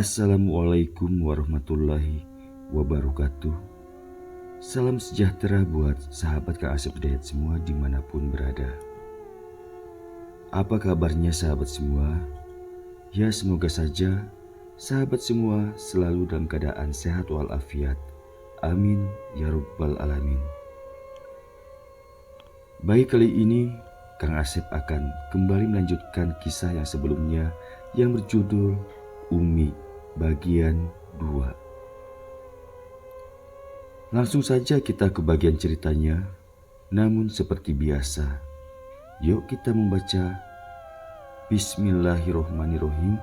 Assalamualaikum warahmatullahi wabarakatuh. Salam sejahtera buat sahabat Kak Asep Hidayat semua dimanapun berada. Apa kabarnya sahabat semua? Ya, semoga saja sahabat semua selalu dalam keadaan sehat walafiat. Amin ya rabbal alamin. Baik, kali ini Kang Asep akan kembali melanjutkan kisah yang sebelumnya yang berjudul Umi bagian 2. Langsung saja kita ke bagian ceritanya. Namun seperti biasa, yuk kita membaca Bismillahirrohmanirrohim.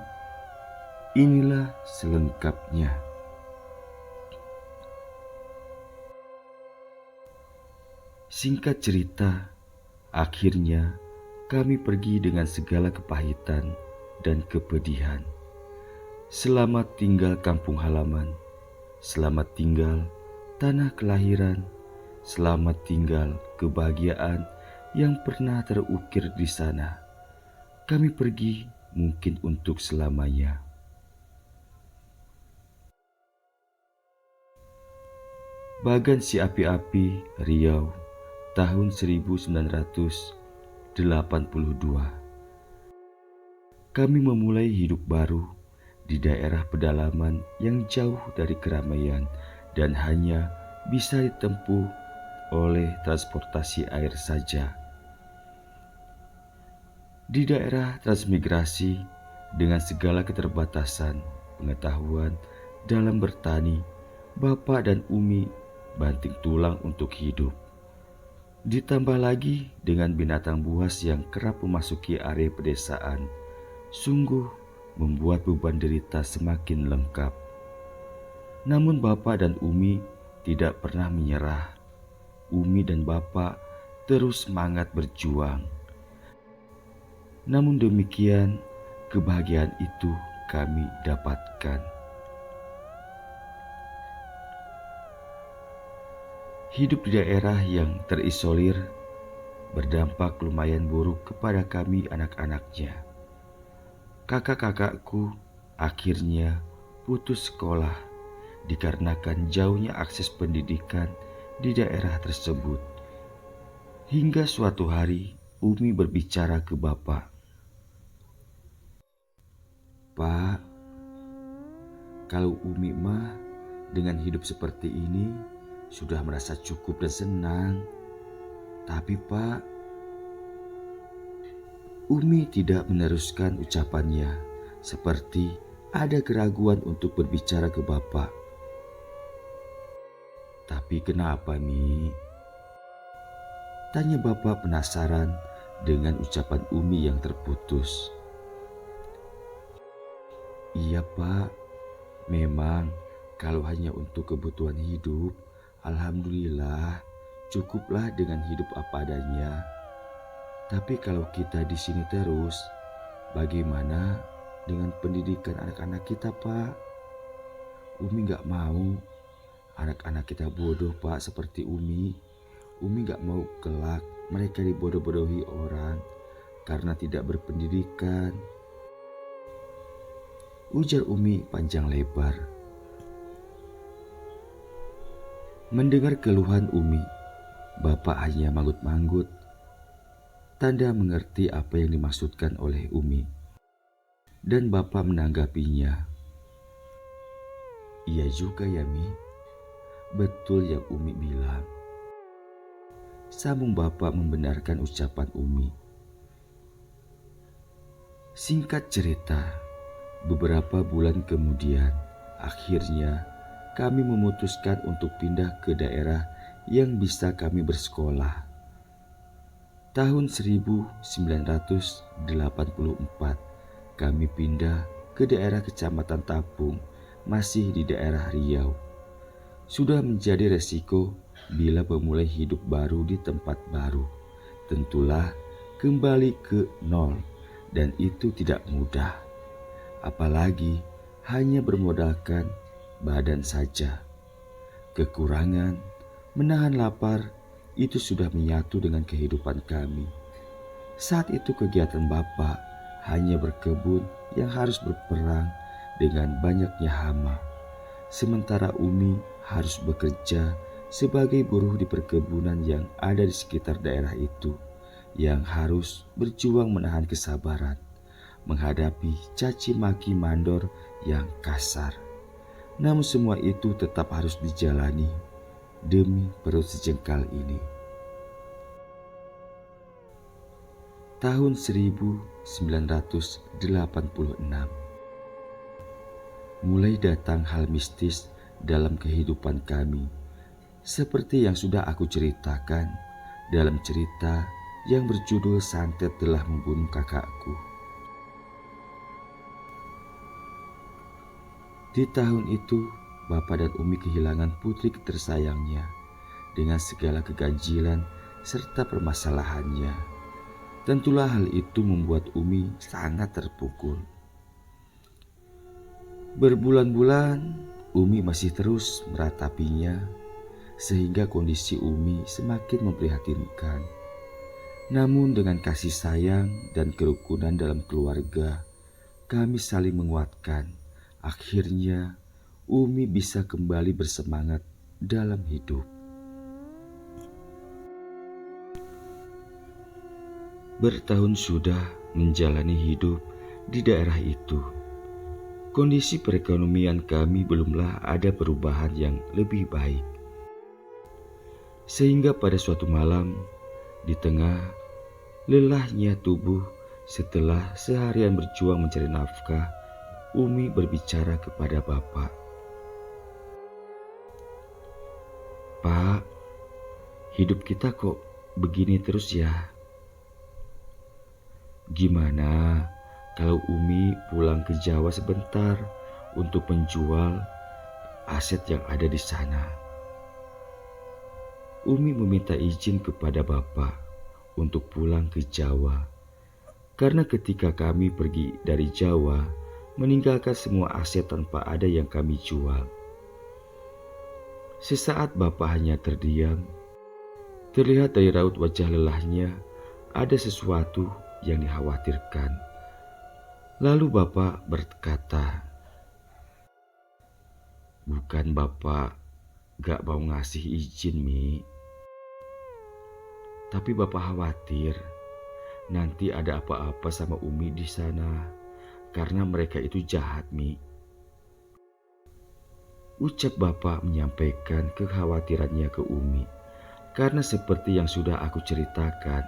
Inilah selengkapnya. Singkat cerita, akhirnya kami pergi dengan segala kepahitan dan kepedihan. Selamat tinggal kampung halaman, selamat tinggal tanah kelahiran, selamat tinggal kebahagiaan yang pernah terukir di sana. Kami pergi mungkin untuk selamanya. Bagan Si Api-Api, Riau, tahun 1982. Kami memulai hidup baru di daerah pedalaman yang jauh dari keramaian dan hanya bisa ditempuh oleh transportasi air saja. Di daerah transmigrasi dengan segala keterbatasan pengetahuan dalam bertani, Bapak dan Umi banting tulang untuk hidup. Ditambah lagi dengan binatang buas yang kerap memasuki area pedesaan, sungguh membuat beban derita semakin lengkap. Namun Bapak dan Umi tidak pernah menyerah. Umi dan Bapak terus semangat berjuang. Namun demikian, kebahagiaan itu kami dapatkan. Hidup di daerah yang terisolir berdampak lumayan buruk kepada kami anak-anaknya. Kakak-kakakku akhirnya putus sekolah dikarenakan jauhnya akses pendidikan di daerah tersebut. Hingga suatu hari Umi berbicara ke Bapak. "Pak, kalau Umi mah dengan hidup seperti ini sudah merasa cukup dan senang. Tapi Pak..." Umi tidak meneruskan ucapannya, seperti ada keraguan untuk berbicara ke Bapak. "Tapi kenapa, Mi?" tanya Bapak penasaran dengan ucapan Umi yang terputus. "Iya Pak, memang kalau hanya untuk kebutuhan hidup, alhamdulillah cukuplah dengan hidup apa adanya. Tapi kalau kita di sini terus, bagaimana dengan pendidikan anak-anak kita, Pak? Umi gak mau anak-anak kita bodoh, Pak, seperti Umi. Umi gak mau kelak mereka dibodoh-bodohi orang karena tidak berpendidikan," ujar Umi panjang lebar. Mendengar keluhan Umi, Bapak hanya manggut-manggut, tanda mengerti apa yang dimaksudkan oleh Umi. Dan Bapak menanggapinya, "Iya juga ya Mi, betul yang Umi bilang." Sambung Bapak membenarkan ucapan Umi. Singkat cerita, beberapa bulan kemudian, akhirnya kami memutuskan untuk pindah ke daerah yang bisa kami bersekolah. Tahun 1984, kami pindah ke daerah Kecamatan Tapung, masih di daerah Riau. Sudah menjadi resiko bila memulai hidup baru di tempat baru. Tentulah kembali ke nol, dan itu tidak mudah. Apalagi hanya bermodalkan badan saja. Kekurangan menahan lapar itu sudah menyatu dengan kehidupan kami. Saat itu kegiatan Bapak hanya berkebun yang harus berperang dengan banyaknya hama. Sementara Umi harus bekerja sebagai buruh di perkebunan yang ada di sekitar daerah itu, yang harus berjuang menahan kesabaran, menghadapi caci maki mandor yang kasar. Namun semua itu tetap harus dijalani demi perut sejengkal ini. Tahun 1986, mulai datang hal mistis dalam kehidupan kami, seperti yang sudah aku ceritakan dalam cerita yang berjudul Santet Telah Membunuh Kakakku. Di tahun itu, Bapak dan Umi kehilangan putri tersayangnya dengan segala keganjilan serta permasalahannya. Tentulah hal itu membuat Umi sangat terpukul. Berbulan-bulan, Umi masih terus meratapinya, sehingga kondisi Umi semakin memprihatinkan. Namun dengan kasih sayang dan kerukunan dalam keluarga, kami saling menguatkan. Akhirnya, Umi bisa kembali bersemangat dalam hidup. Bertahun sudah menjalani hidup di daerah itu. Kondisi perekonomian kami belumlah ada perubahan yang lebih baik. Sehingga pada suatu malam, di tengah lelahnya tubuh setelah seharian berjuang mencari nafkah, Umi berbicara kepada Bapak. "Pak, hidup kita kok begini terus ya? Gimana kalau Umi pulang ke Jawa sebentar untuk menjual aset yang ada di sana?" Umi meminta izin kepada Bapak untuk pulang ke Jawa, karena ketika kami pergi dari Jawa, meninggalkan semua aset tanpa ada yang kami jual. Sesaat Bapak hanya terdiam. Terlihat dari raut wajah lelahnya ada sesuatu yang dikhawatirkan. Lalu Bapak berkata, "Bukan Bapak gak mau ngasih izin, Mi. Tapi Bapak khawatir nanti ada apa-apa sama Umi di sana, karena mereka itu jahat, Mi." Ucap Bapak menyampaikan kekhawatirannya ke Umi, karena seperti yang sudah aku ceritakan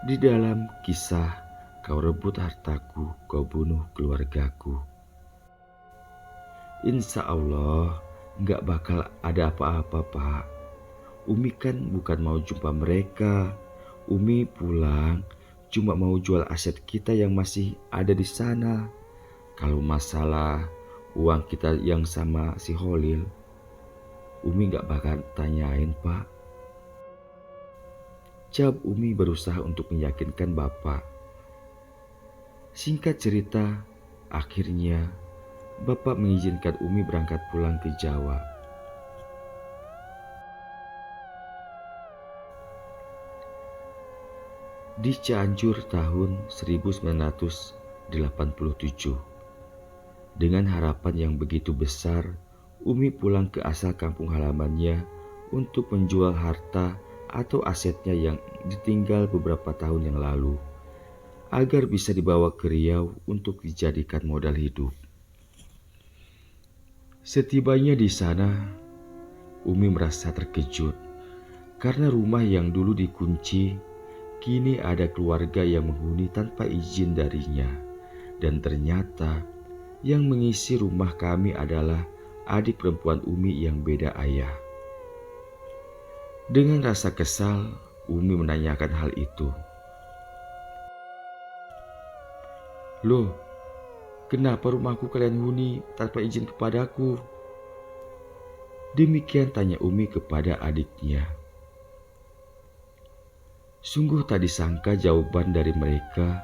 di dalam kisah "Kau rebut hartaku, kau bunuh keluargaku." Insya Allah gak bakal ada apa-apa, Pak. Umi kan bukan mau jumpa mereka. Umi pulang cuma mau jual aset kita yang masih ada di sana. Kalau masalah uang kita yang sama si Holil, Umi gak bakal tanyain, Pak. Jawab Umi berusaha untuk meyakinkan Bapak. Singkat cerita, akhirnya Bapak mengizinkan Umi berangkat pulang ke Jawa. Di Cianjur tahun 1987, dengan harapan yang begitu besar, Umi pulang ke asal kampung halamannya untuk menjual harta atau asetnya yang ditinggal beberapa tahun yang lalu, agar bisa dibawa ke Riau untuk dijadikan modal hidup. Setibanya di sana, Umi merasa terkejut karena rumah yang dulu dikunci kini ada keluarga yang menghuni tanpa izin darinya, dan ternyata yang mengisi rumah kami adalah adik perempuan Umi yang beda ayah. Dengan rasa kesal, Umi menanyakan hal itu. "Loh, kenapa rumahku kalian huni tanpa izin kepadaku?" Demikian tanya Umi kepada adiknya. Sungguh tak disangka jawaban dari mereka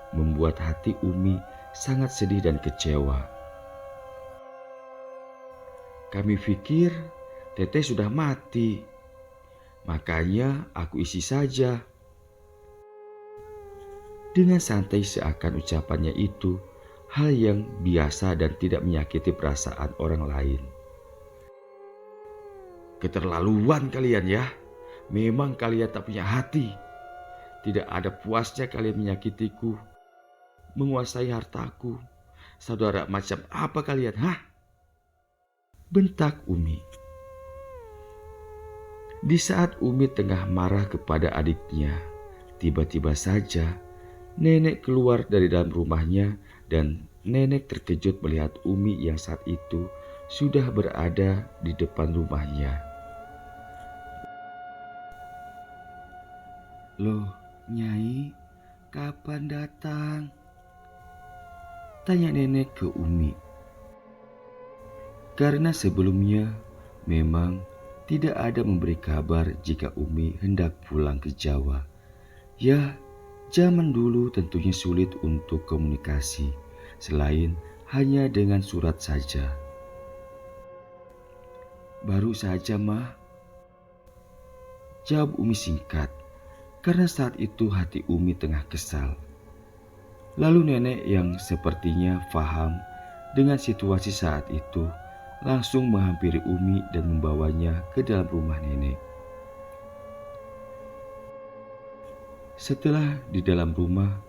membuat hati Umi sangat sedih dan kecewa. "Kami pikir Teteh sudah mati, makanya aku isi saja." Dengan santai seakan ucapannya itu hal yang biasa dan tidak menyakiti perasaan orang lain. Keterlaluan kalian ya, memang kalian tak punya hati. Tidak ada puasnya kalian menyakitiku, menguasai hartaku. Saudara macam apa kalian, hah? Bentak Umi. Di saat Umi tengah marah kepada adiknya, tiba-tiba saja nenek keluar dari dalam rumahnya dan nenek terkejut melihat Umi yang saat itu sudah berada di depan rumahnya. "Loh, Nyai, kapan datang?" tanya nenek ke Umi. Karena sebelumnya memang tidak ada memberi kabar jika Umi hendak pulang ke Jawa. Ya, zaman dulu tentunya sulit untuk komunikasi, selain hanya dengan surat saja. "Baru saja, Mah," jawab Umi singkat, karena saat itu hati Umi tengah kesal. Lalu nenek yang sepertinya paham dengan situasi saat itu langsung menghampiri Umi dan membawanya ke dalam rumah nenek. Setelah di dalam rumah,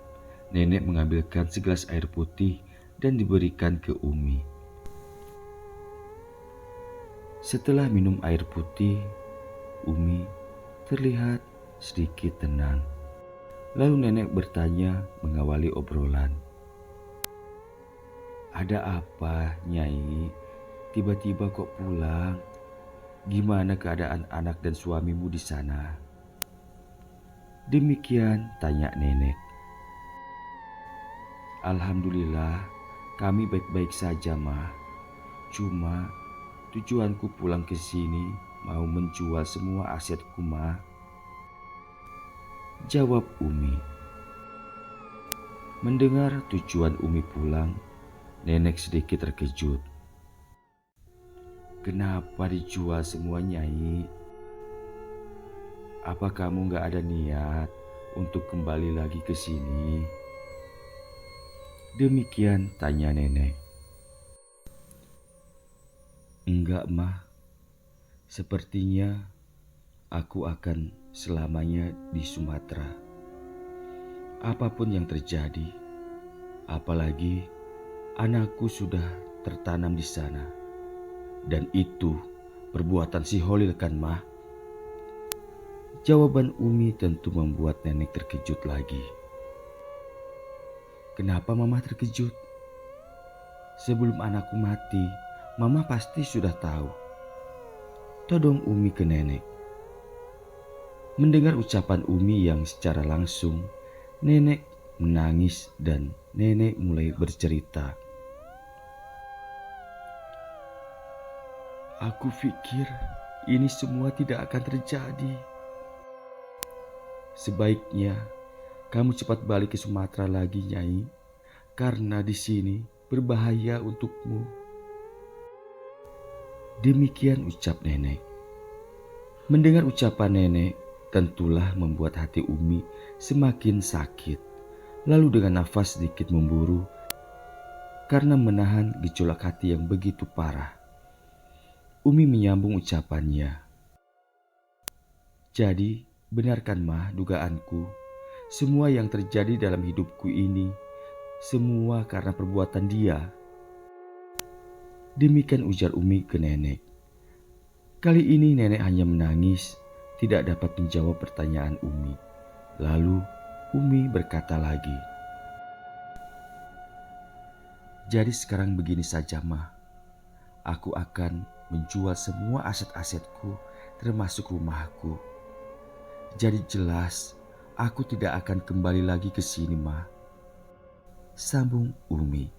nenek mengambilkan segelas air putih dan diberikan ke Umi. Setelah minum air putih, Umi terlihat sedikit tenang. Lalu nenek bertanya mengawali obrolan. "Ada apa, Nyai? Tiba-tiba kok pulang? Gimana keadaan anak dan suamimu di sana?" Demikian tanya nenek. "Alhamdulillah, kami baik-baik saja, Mah. Cuma tujuanku pulang ke sini mau menjual semua asetku, Mah," jawab Umi. Mendengar tujuan Umi pulang, nenek sedikit terkejut. "Kenapa dijual semua, Nyai? Apa kamu gak ada niat untuk kembali lagi ke sini?" Demikian tanya nenek. "Enggak, Mah. Sepertinya aku akan selamanya di Sumatera. Apapun yang terjadi, apalagi anakku sudah tertanam di sana. Dan itu perbuatan si Holil kan, Mah?" Jawaban Umi tentu membuat nenek terkejut lagi. "Kenapa Mama terkejut? Sebelum anakku mati, Mama pasti sudah tahu," todong Umi ke nenek. Mendengar ucapan Umi yang secara langsung, nenek menangis dan nenek mulai bercerita. "Aku pikir ini semua tidak akan terjadi. Sebaiknya kamu cepat balik ke Sumatera lagi, Nyai, karena di sini berbahaya untukmu." Demikian ucap nenek. Mendengar ucapan nenek tentulah membuat hati Umi semakin sakit. Lalu dengan nafas sedikit memburu karena menahan gejolak hati yang begitu parah, Umi menyambung ucapannya. "Jadi benarkan, Mah, dugaanku? Semua yang terjadi dalam hidupku ini, semua karena perbuatan dia?" Demikian ujar Umi ke nenek. Kali ini nenek hanya menangis, tidak dapat menjawab pertanyaan Umi. Lalu Umi berkata lagi, "Jadi sekarang begini saja, Mah. Aku akan menjual semua aset-asetku termasuk rumahku. Jadi jelas aku tidak akan kembali lagi ke sini, Mah," sambung Umi.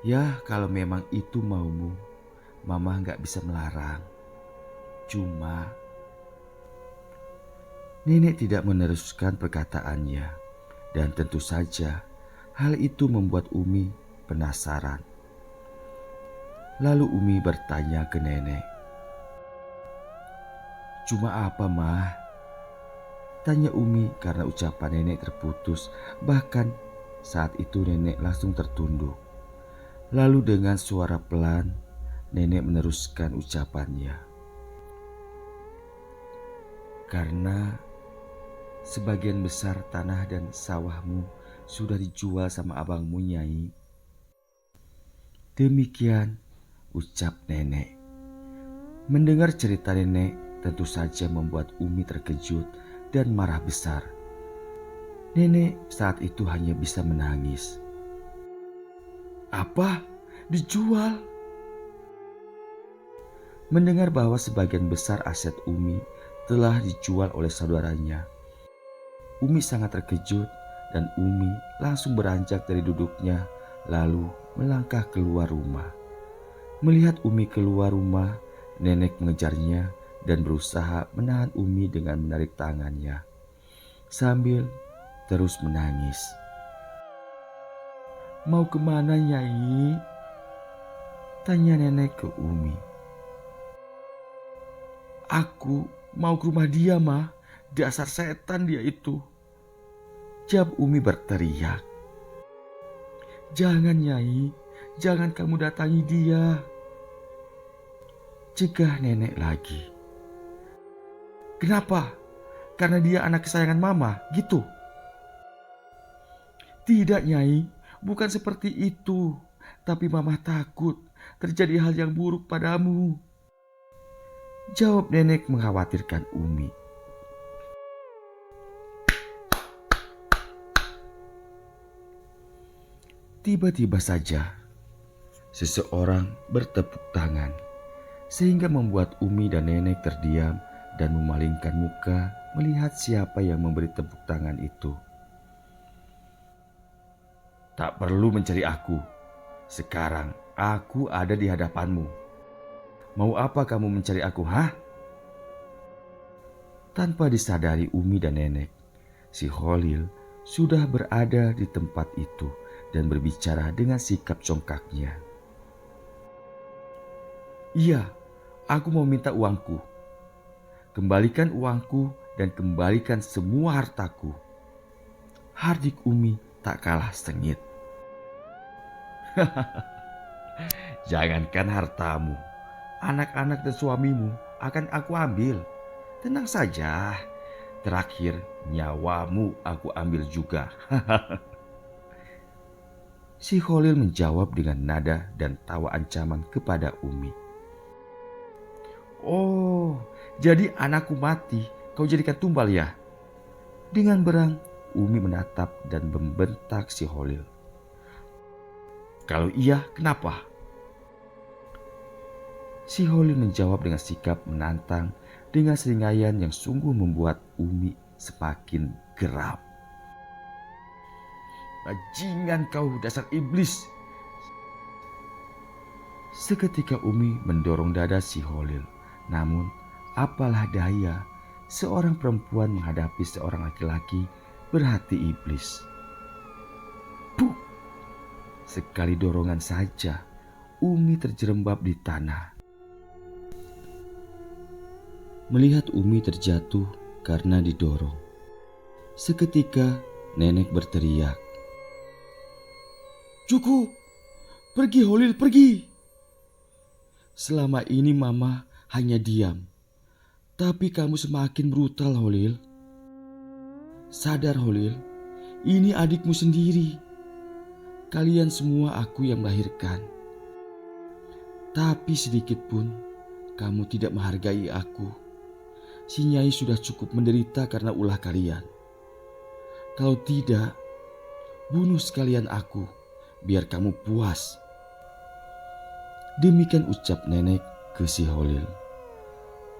"Ya, kalau memang itu maumu, Mama gak bisa melarang. Cuma..." Nenek tidak meneruskan perkataannya, dan tentu saja hal itu membuat Umi penasaran. Lalu Umi bertanya ke nenek, "Cuma apa, Mah?" tanya Umi karena ucapan nenek terputus, bahkan Saat itu nenek langsung tertunduk. Lalu dengan suara pelan, nenek meneruskan ucapannya. Karena sebagian besar tanah dan sawahmu sudah dijual sama abangmu, Nyai. Demikian ucap nenek. Mendengar cerita nenek tentu saja membuat Umi terkejut dan marah besar. Nenek saat itu hanya bisa menangis. Apa? Dijual? Mendengar bahwa sebagian besar aset Umi telah dijual oleh saudaranya, Umi sangat terkejut dan Umi langsung beranjak dari duduknya lalu melangkah keluar rumah. Melihat Umi keluar rumah, nenek mengejarnya dan berusaha menahan Umi dengan menarik tangannya sambil terus menangis. Mau kemana, Nyai? Tanya nenek ke Umi. Aku mau ke rumah dia, Mah. Dasar setan dia itu. Jawab Umi berteriak. Jangan, Nyai. Jangan kamu datangi dia. Cegah nenek lagi. Kenapa? Karena dia anak kesayangan Mama, gitu? Tidak, Nyai. Bukan seperti itu. Tapi Mama takut terjadi hal yang buruk padamu. Jawab nenek mengkhawatirkan Umi. Tiba-tiba saja seseorang bertepuk tangan sehingga membuat Umi dan nenek terdiam dan memalingkan muka melihat siapa yang memberi tepuk tangan itu. Tak perlu mencari aku. Sekarang aku ada di hadapanmu. Mau apa kamu mencari aku, hah? Tanpa disadari Umi dan nenek, si Holil sudah berada di tempat itu dan berbicara dengan sikap congkaknya. Iya, aku mau minta uangku. Kembalikan uangku dan kembalikan semua hartaku. Hardik Umi tak kalah sengit. Jangankan hartamu, anak-anak dan suamimu akan aku ambil. Tenang saja, terakhir nyawamu aku ambil juga. Si Holil menjawab dengan nada dan tawa ancaman kepada Umi. Oh, jadi anakku mati, kau jadikan tumbal ya? Dengan berang, Umi menatap dan membentak si Holil. Kalau iya, kenapa? Si Holil menjawab dengan sikap menantang dengan seringaian yang sungguh membuat Umi semakin geram. Bajingan kau, dasar iblis. Seketika Umi mendorong dada si Holil. Namun apalah daya, seorang perempuan menghadapi seorang laki-laki berhati iblis. Puh! Sekali dorongan saja, Umi terjerembab di tanah. Melihat Umi terjatuh karena didorong, seketika nenek berteriak. Cukup! Pergi Holil, pergi! Selama ini Mama hanya diam. Tapi kamu semakin brutal, Holil. Sadar, Holil. Ini adikmu sendiri. Kalian semua aku yang melahirkan. Tapi sedikit pun kamu tidak menghargai aku. Si Nyai sudah cukup menderita karena ulah kalian. Kalau tidak, bunuh sekalian aku, biar kamu puas. Demikian ucap nenek ke si Holil.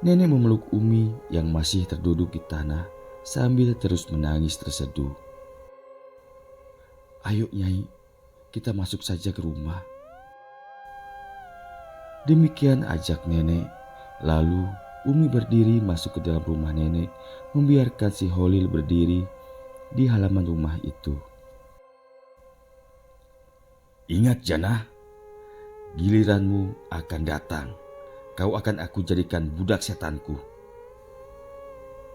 Nenek memeluk Umi yang masih terduduk di tanah sambil terus menangis terseduh. Ayo Nyai, kita masuk saja ke rumah. Demikian ajak nenek. Lalu Umi berdiri masuk ke dalam rumah nenek, membiarkan si Holil berdiri di halaman rumah itu. Ingat Jana, giliranmu akan datang. Kau akan aku jadikan budak setanku.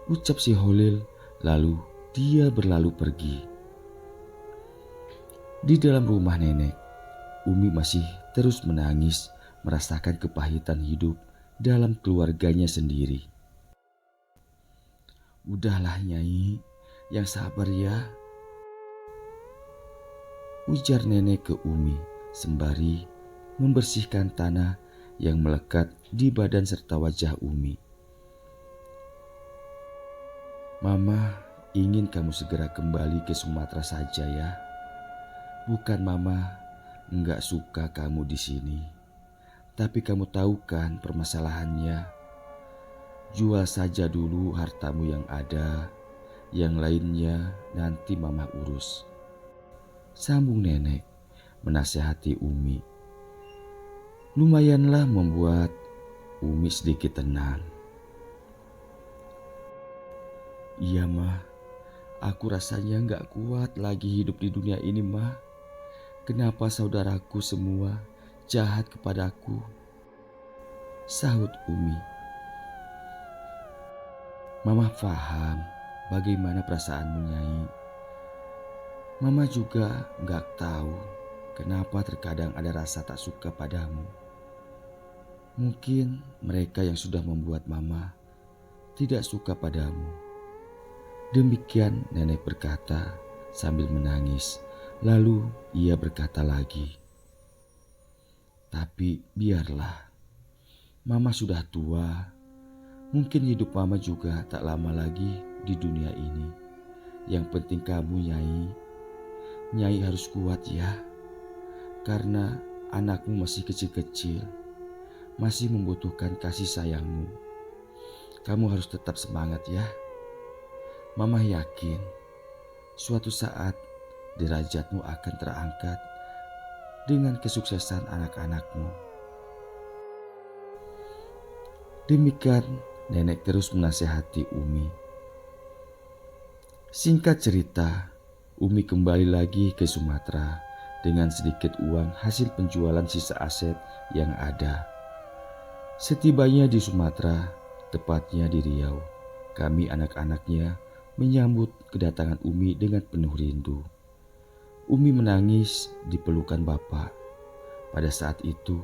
Ucap si Holil, lalu dia berlalu pergi. Di dalam rumah nenek, Umi masih terus menangis merasakan kepahitan hidup dalam keluarganya sendiri. "Udahlah Nyai, yang sabar ya," ujar nenek ke Umi sembari membersihkan tanah yang melekat di badan serta wajah Umi. "Mama ingin kamu segera kembali ke Sumatera saja ya. Bukan Mama enggak suka kamu di sini. Tapi kamu tahu kan permasalahannya. Jual saja dulu hartamu yang ada. Yang lainnya nanti Mama urus," sambung nenek menasihati Umi. Lumayanlah membuat Umi sedikit tenang. "Iya mah, aku rasanya gak kuat lagi hidup di dunia ini mah. Kenapa saudaraku semua jahat kepadaku?" sahut Umi. "Mama paham bagaimana perasaanmu Nyai. Mama juga gak tahu kenapa terkadang ada rasa tak suka padamu. Mungkin mereka yang sudah membuat Mama tidak suka padamu." Demikian nenek berkata sambil menangis. Lalu ia berkata lagi, "Tapi biarlah, Mama sudah tua. Mungkin hidup Mama juga tak lama lagi di dunia ini. Yang penting kamu Nyai harus kuat ya. Karena anakmu masih kecil-kecil, masih membutuhkan kasih sayangmu. Kamu harus tetap semangat ya. Mama yakin suatu saat derajatmu akan terangkat dengan kesuksesan anak-anakmu." Demikian nenek terus menasihati Umi. Singkat cerita, Umi kembali lagi ke Sumatera dengan sedikit uang hasil penjualan sisa aset yang ada. Setibanya di Sumatera, tepatnya di Riau, kami anak-anaknya menyambut kedatangan Umi dengan penuh rindu. Umi menangis di pelukan bapak. Pada saat itu,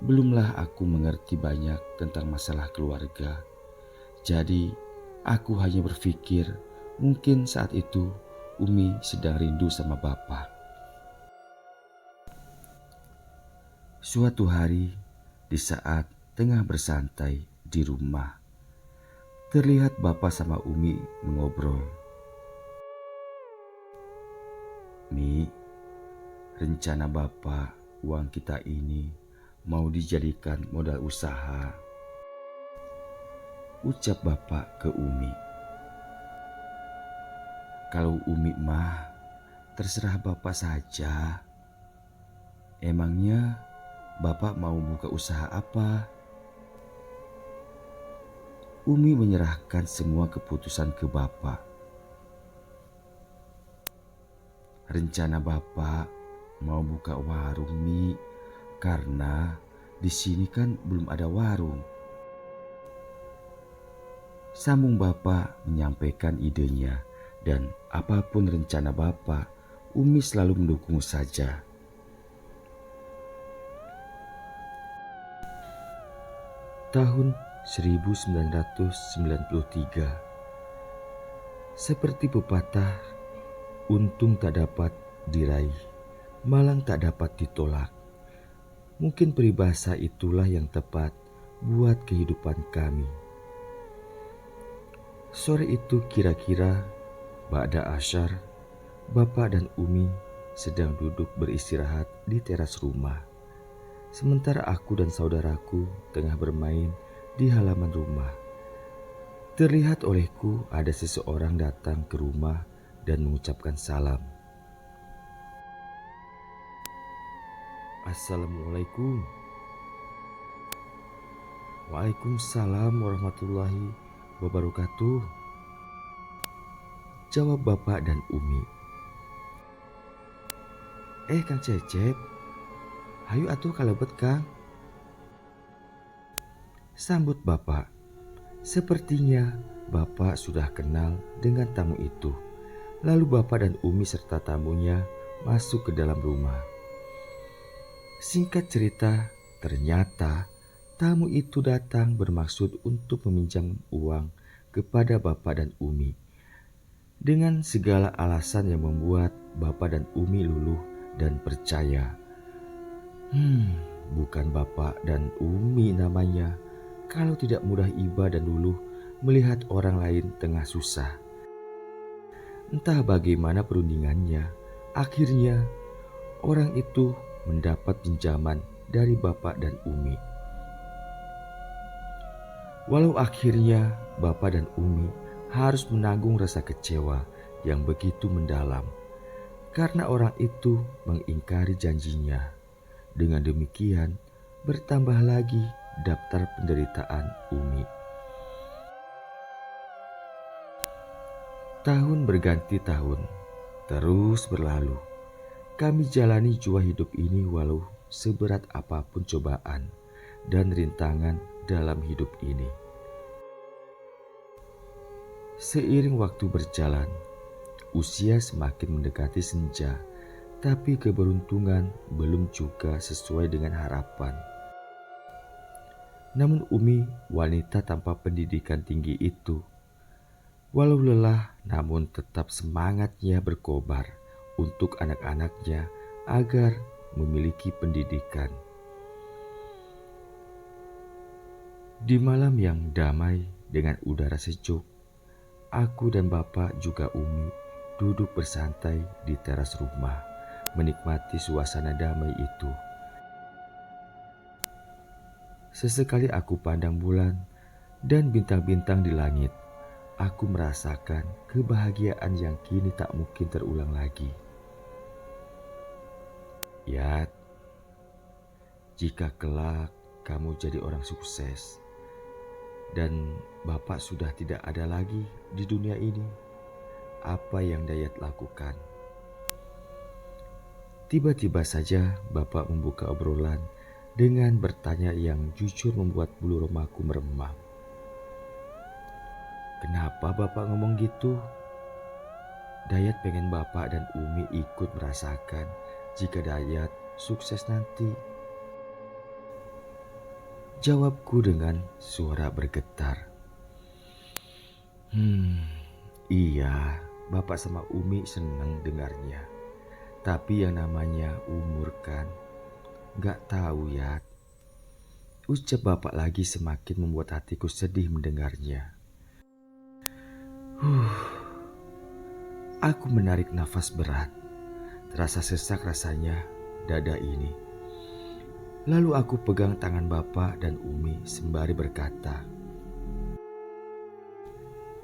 belumlah aku mengerti banyak tentang masalah keluarga. Jadi, aku hanya berpikir mungkin saat itu Umi sedang rindu sama bapak. Suatu hari, di saat tengah bersantai di rumah, terlihat bapak sama Umi mengobrol. "Mi, rencana bapak uang kita ini mau dijadikan modal usaha," ucap bapak ke Umi. "Kalau Umi mah terserah bapak saja. Emangnya bapak mau buka usaha apa?" Umi menyerahkan semua keputusan ke bapak. "Rencana bapak mau buka warung Mi, karena di sini kan belum ada warung," sambung bapak menyampaikan idenya. Dan apapun rencana bapak, Umi selalu mendukung saja. Tahun 1993, seperti pepatah, untung tak dapat diraih, malang tak dapat ditolak. Mungkin peribahasa itulah yang tepat buat kehidupan kami. Sore itu kira-kira ba'da asyar, bapak dan Umi sedang duduk beristirahat di teras rumah. Sementara aku dan saudaraku tengah bermain di halaman rumah. Terlihat olehku ada seseorang datang ke rumah dan mengucapkan salam. "Assalamualaikum." "Waalaikumsalam warahmatullahi wabarakatuh," jawab bapak dan Umi. Kang Cecep, hayu atuh kalebet Kang," sambut bapak. Sepertinya bapak sudah kenal dengan tamu itu. Lalu bapak dan Umi serta tamunya masuk ke dalam rumah. Singkat cerita, ternyata tamu itu datang bermaksud untuk meminjam uang kepada Bapak dan Umi. Dengan segala alasan yang membuat Bapak dan Umi luluh dan percaya. Bukan Bapak dan Umi namanya kalau tidak mudah iba dan luluh melihat orang lain tengah susah. Entah bagaimana perundingannya, akhirnya orang itu mendapat pinjaman dari Bapak dan Umi. Walau akhirnya Bapak dan Umi harus menanggung rasa kecewa yang begitu mendalam karena orang itu mengingkari janjinya. Dengan demikian, bertambah lagi daftar penderitaan Umi. Tahun berganti tahun, terus berlalu. Kami jalani jua hidup ini walau seberat apapun cobaan dan rintangan dalam hidup ini. Seiring waktu berjalan, usia semakin mendekati senja, tapi keberuntungan belum juga sesuai dengan harapan. Namun Umi, wanita tanpa pendidikan tinggi itu, walau lelah namun tetap semangatnya berkobar untuk anak-anaknya agar memiliki pendidikan. Di malam yang damai dengan udara sejuk, aku dan Bapak juga Umi duduk bersantai di teras rumah, menikmati suasana damai itu. Sesekali aku pandang bulan dan bintang-bintang di langit. Aku merasakan kebahagiaan yang kini tak mungkin terulang lagi. Yat, jika kelak kamu jadi orang sukses dan Bapak sudah tidak ada lagi di dunia ini, apa yang Dayat lakukan? Tiba-tiba saja Bapak membuka obrolan dengan bertanya yang jujur membuat bulu remaku meremang. Kenapa Bapak ngomong gitu? Dayat pengen Bapak dan Umi ikut merasakan jika Dayat sukses nanti. Jawabku dengan suara bergetar. Iya, Bapak sama Umi senang dengarnya. Tapi yang namanya umur kan, gak tahu ya. Ucap Bapak lagi semakin membuat hatiku sedih mendengarnya. Aku menarik nafas berat. Terasa sesak rasanya dada ini. Lalu aku pegang tangan Bapak dan Umi sembari berkata,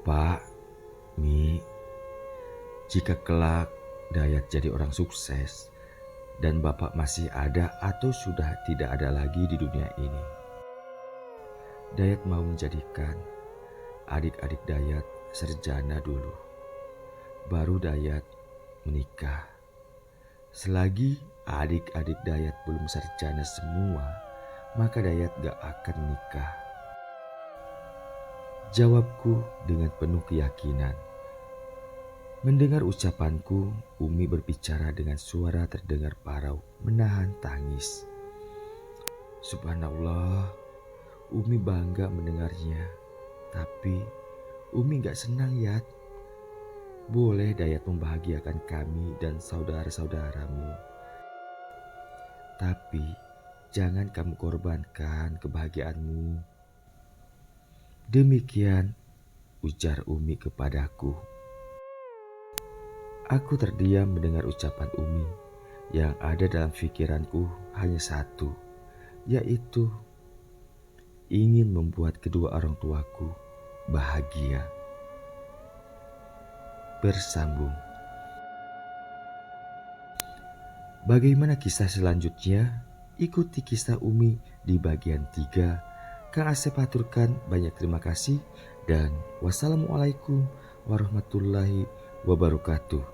Pak, Mi, jika kelak Dayat jadi orang sukses dan Bapak masih ada atau sudah tidak ada lagi di dunia ini, Dayat mau menjadikan adik-adik Dayat sarjana dulu, baru Dayat menikah. Selagi adik-adik Dayat belum sarjana semua, maka Dayat gak akan menikah. Jawabku dengan penuh keyakinan. Mendengar ucapanku, Umi berbicara dengan suara terdengar parau, menahan tangis. Subhanallah, Umi bangga mendengarnya. Tapi Umi gak senang, Yat. Boleh Dayat membahagiakan kami dan saudara-saudaramu. Tapi jangan kamu korbankan kebahagiaanmu. Demikian ujar Umi kepadaku. Aku terdiam mendengar ucapan Umi. Yang ada dalam pikiranku hanya satu, yaitu ingin membuat kedua orang tuaku bahagia. Bersambung. Bagaimana kisah selanjutnya? Ikuti kisah Umi di bagian 3. Kang Asep aturkan banyak terima kasih dan wassalamualaikum warahmatullahi wabarakatuh.